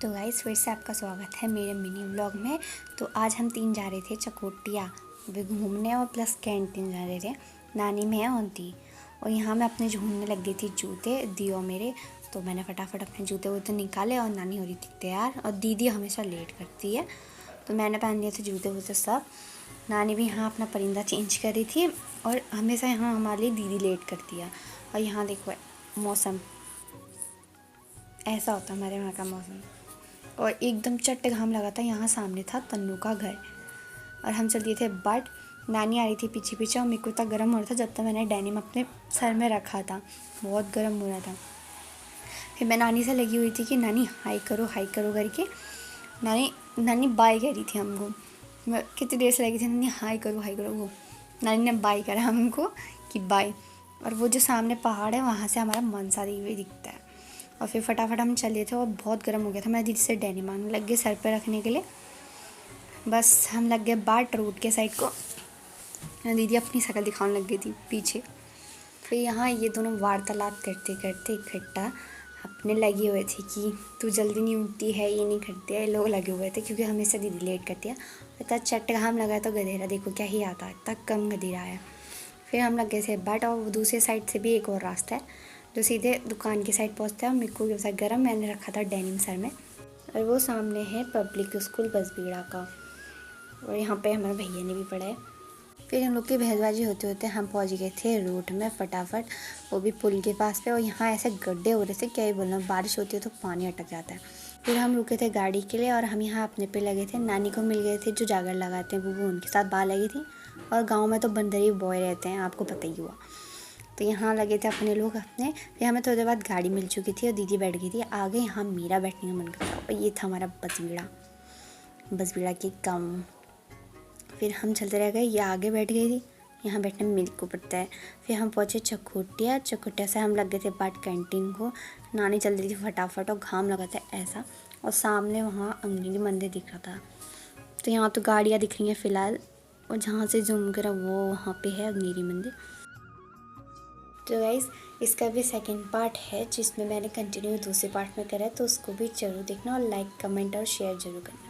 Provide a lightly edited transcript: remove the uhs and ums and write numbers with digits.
तो गाइस फिर से आपका स्वागत है मेरे मिनी व्लॉग में। तो आज हम 3 जा रहे थे चकोटिया भी घूमने और प्लस कैंटीन जा रहे थे। नानी मैं और दी, और यहाँ मैं अपने ढूंढने लग गई थी जूते दी और मेरे। तो मैंने फटाफट अपने जूते वूते निकाले और नानी हो रही थी तैयार, और दीदी हमेशा लेट करती है तो मैंने पहन लिए थे जूते वूते सब। नानी भी यहाँ अपना परिंदा चेंज कर रही थी, और हमेशा यहाँ हमारे लिए दीदी लेट करती है। और यहाँ देखो मौसम ऐसा होता है हमारे वहाँ का मौसम, और एकदम चट्ट घाम लगा था। यहाँ सामने था तन्नू का घर, और हम चल दिए थे बट नानी आ रही थी पीछे पीछे, और मेरे को इतना गर्म हो रहा था जब तक मैंने डेनिम अपने सर में रखा था, बहुत गर्म हो रहा था। फिर मैं नानी से लगी हुई थी कि नानी हाई करो करके। नानी नानी बाय कह रही थी हमको। मैं कितनी देर से लगी थी नानी हाई करो वो नानी ने बाय करा हमको कि बाय। और वो जो सामने पहाड़ है वहाँ से हमारा मनसा देवी दिखता है। और फिर फटाफट हम चले थे और बहुत गर्म हो गया था। मैं दीदी से डेनिम मांगने लग गई सर पे रखने के लिए। बस हम लग गए बाट रोड के साइड को, दीदी अपनी शक्ल दिखाने लग गई थी पीछे। फिर यहाँ ये दोनों वार्तालाप करते करते इकट्ठा अपने लगे हुए थे कि तू जल्दी नहीं उठती है, ये नहीं करते है। लोग लगे हुए थे क्योंकि हमेशा दीदी लेट करती है। इतना चट्ट घाम लगा तो गधेरा देखो क्या ही आता है, इतना कम गधेरा है। फिर हम लग गए थे बट, और दूसरे साइड से भी एक और रास्ता है जो सीधे दुकान की साइड पहुंचता है। और मेरे को जैसा गर्म मैंने रखा था डेनिम सर में, और वो सामने है पब्लिक स्कूल बसबीड़ा का, और यहाँ पे हमारे भैया ने भी पढ़ा है। फिर हम लोग की भेजबाजी होते होते हम पहुँच गए थे रूट में फटाफट, वो भी पुल के पास पे। और यहाँ ऐसे गड्ढे हो रहे थे, क्या ही बोलना, बारिश होती है तो पानी अटक जाता है। फिर हम रुके थे गाड़ी के लिए, और हम यहाँ अपने पे लगे थे। नानी को मिल गए थे जो जागर लगाते हैं, वो उनके साथ बाहर लगी थी। और गाँव में तो बंदरी बॉय रहते हैं, आपको पता ही हुआ। तो यहाँ लगे थे अपने लोग अपने। फिर हमें थोड़ी देर बाद गाड़ी मिल चुकी थी और दीदी बैठ गई थी आगे। यहाँ मेरा बैठने का मन करता, और ये था हमारा बसबीड़ा के कम। फिर हम चलते रह गए, ये आगे बैठ गई थी, यहाँ बैठने में मेरे को पड़ता है। फिर हम पहुँचे चकोटिया से हम लग गए थे बाट कैंटीन को। नानी चल रही थी फटाफट, और घाम लगा था ऐसा, और सामने वहाँ अंगनी मंदिर दिख रहा था। तो यहाँ तो गाड़ियाँ दिख रही हैं फ़िलहाल, और जहाँ से जूम करा वो वहाँ पे है अग्निरी मंदिर। तो गाइस इसका भी सेकंड पार्ट है जिसमें मैंने कंटिन्यू दूसरे पार्ट में करा है, तो उसको भी ज़रूर देखना, और लाइक कमेंट और शेयर ज़रूर करना।